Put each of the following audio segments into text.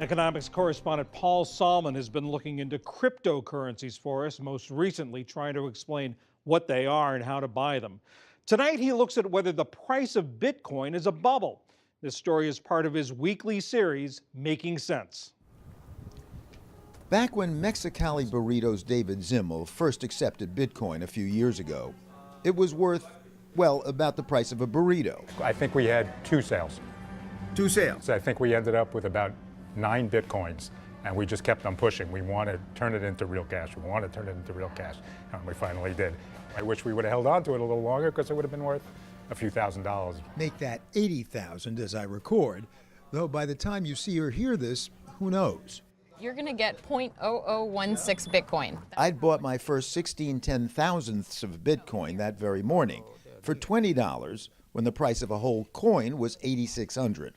Economics correspondent Paul Solman has been looking into cryptocurrencies for us, most recently trying to explain what they are and how to buy them. Tonight, he looks at whether the price of Bitcoin is a bubble. This story is part of his weekly series, Making Sense. Back when Mexicali Burritos' David Zimmel first accepted Bitcoin a few years ago, it was worth, well, about the price of a burrito. I think we had 2 sales. 2 sales? So I think we ended up with about 9 Bitcoins, and we just kept on pushing. We want to turn it into real cash. We want to turn it into real cash, and we finally did. I wish we would have held on to it a little longer because it would have been worth a few $1,000s. Make that 80,000 as I record, though by the time you see or hear this, who knows? You're going to get 0.0016 Bitcoin. I'd bought my first 16/10,000ths of Bitcoin that very morning for $20 when the price of a whole coin was $8,600.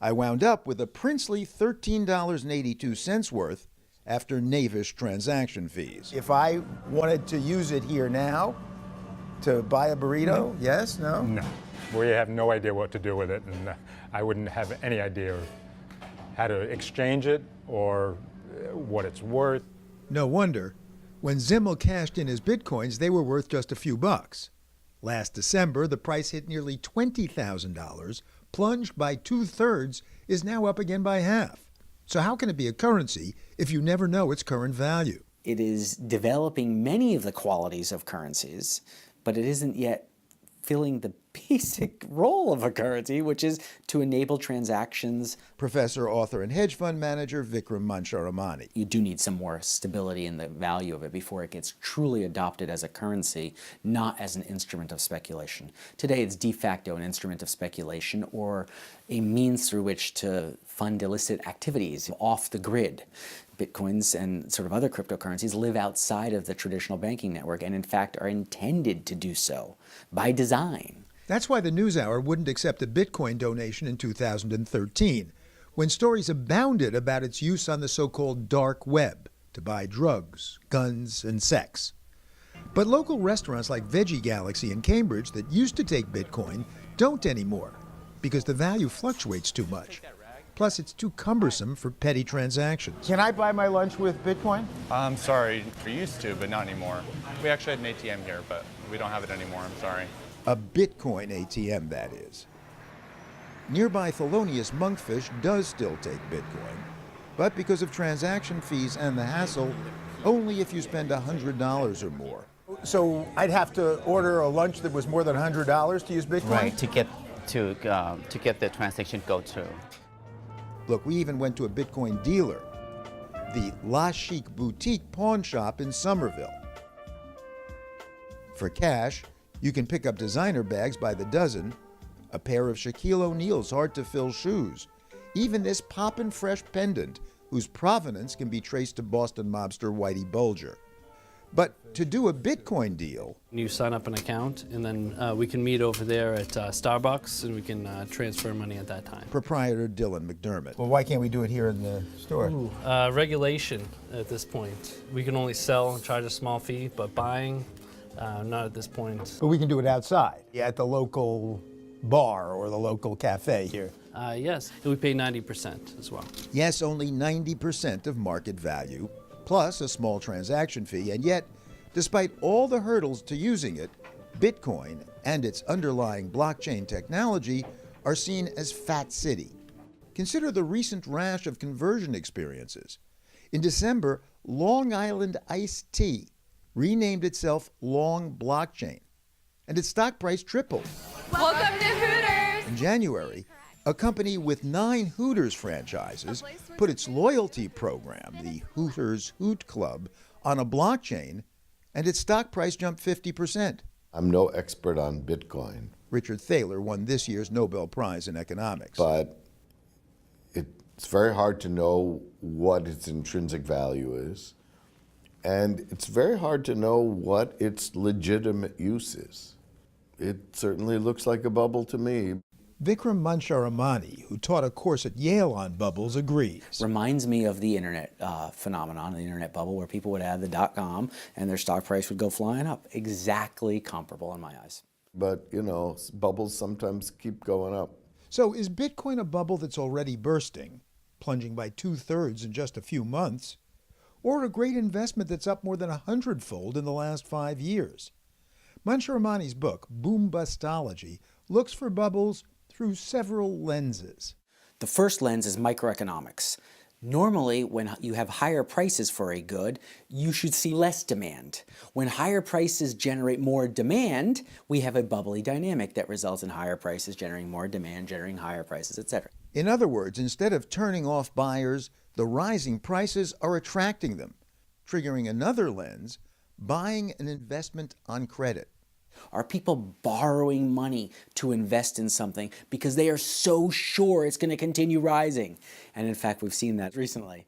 I wound up with a princely $13.82 worth after knavish transaction fees. If I wanted to use it here now to buy a burrito, yes, no? No. We have no idea what to do with it, and I wouldn't have any idea how to exchange it or what it's worth. No wonder. When Zimmel cashed in his Bitcoins, they were worth just a few bucks. Last December, the price hit nearly $20,000, plunged by 2/3, is now up again by half. So how can it be a currency if you never know its current value? It is developing many of the qualities of currencies, but it isn't yet filling the basic role of a currency, which is to enable transactions. Professor, author, and hedge fund manager Vikram Mancharamani. You do need some more stability in the value of it before it gets truly adopted as a currency, not as an instrument of speculation. Today, it's de facto an instrument of speculation or a means through which to fund illicit activities off the grid. Bitcoins and sort of other cryptocurrencies live outside of the traditional banking network and in fact are intended to do so by design. That's why the NewsHour wouldn't accept a Bitcoin donation in 2013, when stories abounded about its use on the so-called dark web to buy drugs, guns, and sex. But local restaurants like Veggie Galaxy in Cambridge that used to take Bitcoin don't anymore because the value fluctuates too much. Plus, it's too cumbersome for petty transactions. Can I buy my lunch with Bitcoin? I'm sorry, we used to, but not anymore. We actually had an ATM here, but we don't have it anymore, I'm sorry. A Bitcoin ATM, that is. Nearby Thelonious Monkfish does still take Bitcoin, but because of transaction fees and the hassle, only if you spend $100 or more. So I'd have to order a lunch that was more than $100 to use Bitcoin? Right, to get the transaction go through. Look, we even went to a Bitcoin dealer, the La Chic Boutique pawn shop in Somerville. For cash, you can pick up designer bags by the dozen, a pair of Shaquille O'Neal's hard-to-fill shoes, even this poppin' fresh pendant whose provenance can be traced to Boston mobster Whitey Bulger. But to do a Bitcoin deal... You sign up an account, and then we can meet over there at Starbucks, and we can transfer money at that time. Proprietor Dylan McDermott. Well, why can't we do it here in the store? Regulation at this point. We can only sell and charge a small fee, but buying, not at this point. But we can do it outside, at the local bar or the local cafe here. Yes, we pay 90% as well. Yes, only 90% of market value, plus a small transaction fee, and yet, despite all the hurdles to using it, Bitcoin and its underlying blockchain technology are seen as Fat City. Consider the recent rash of conversion experiences. In December, Long Island Iced Tea renamed itself Long Blockchain, and its stock price tripled. Welcome to Hooters! In January, a company with 9 Hooters franchises put its loyalty program, the Hooters Hoot Club, on a blockchain, and its stock price jumped 50%. I'm no expert on Bitcoin. Richard Thaler won this year's Nobel Prize in economics. But it's very hard to know what its intrinsic value is, and it's very hard to know what its legitimate use is. It certainly looks like a bubble to me. Vikram Mancharamani, who taught a course at Yale on bubbles, agrees. Reminds me of the internet phenomenon, the internet bubble, where people would add the .com and their stock price would go flying up. Exactly comparable in my eyes. But, you know, bubbles sometimes keep going up. So is Bitcoin a bubble that's already bursting? plunging by 2/3 in just a few months, or a great investment that's up more than 100-fold in the last 5 years. Mancharamani's book, Boom Bustology, looks for bubbles through several lenses. The first lens is microeconomics. Normally, when you have higher prices for a good, you should see less demand. When higher prices generate more demand, we have a bubbly dynamic that results in higher prices generating more demand, generating higher prices, etc. In other words, instead of turning off buyers, the rising prices are attracting them, triggering another lens, buying an investment on credit. Are people borrowing money to invest in something because they are so sure it's going to continue rising? And in fact, we've seen that recently.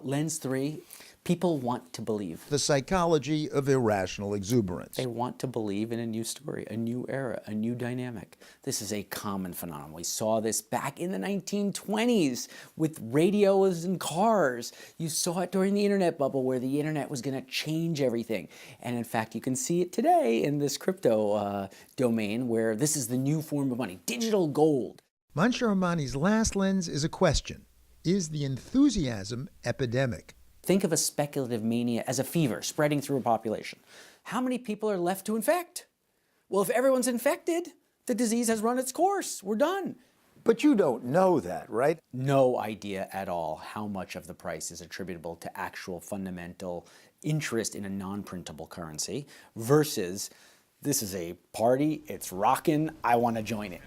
Lens 3, people want to believe. The psychology of irrational exuberance. They want to believe in a new story, a new era, a new dynamic. This is a common phenomenon. We saw this back in the 1920s with radios and cars. You saw it during the internet bubble where the internet was going to change everything. And in fact, you can see it today in this crypto domain where this is the new form of money, digital gold. Mancharamani's last lens is a question. Is the enthusiasm epidemic? Think of a speculative mania as a fever spreading through a population. How many people are left to infect? Well, if everyone's infected, the disease has run its course. We're done. But you don't know that, right? No idea at all how much of the price is attributable to actual fundamental interest in a non-printable currency versus this is a party, it's rockin', I want to join it.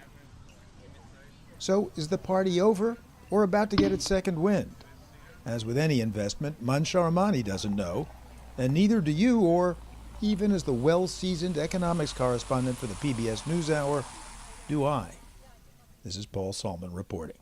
So is the party over or about to get its second wind? As with any investment, Mancharamani doesn't know, and neither do you, or even as the well-seasoned economics correspondent for the PBS NewsHour, do I. This is Paul Solman reporting.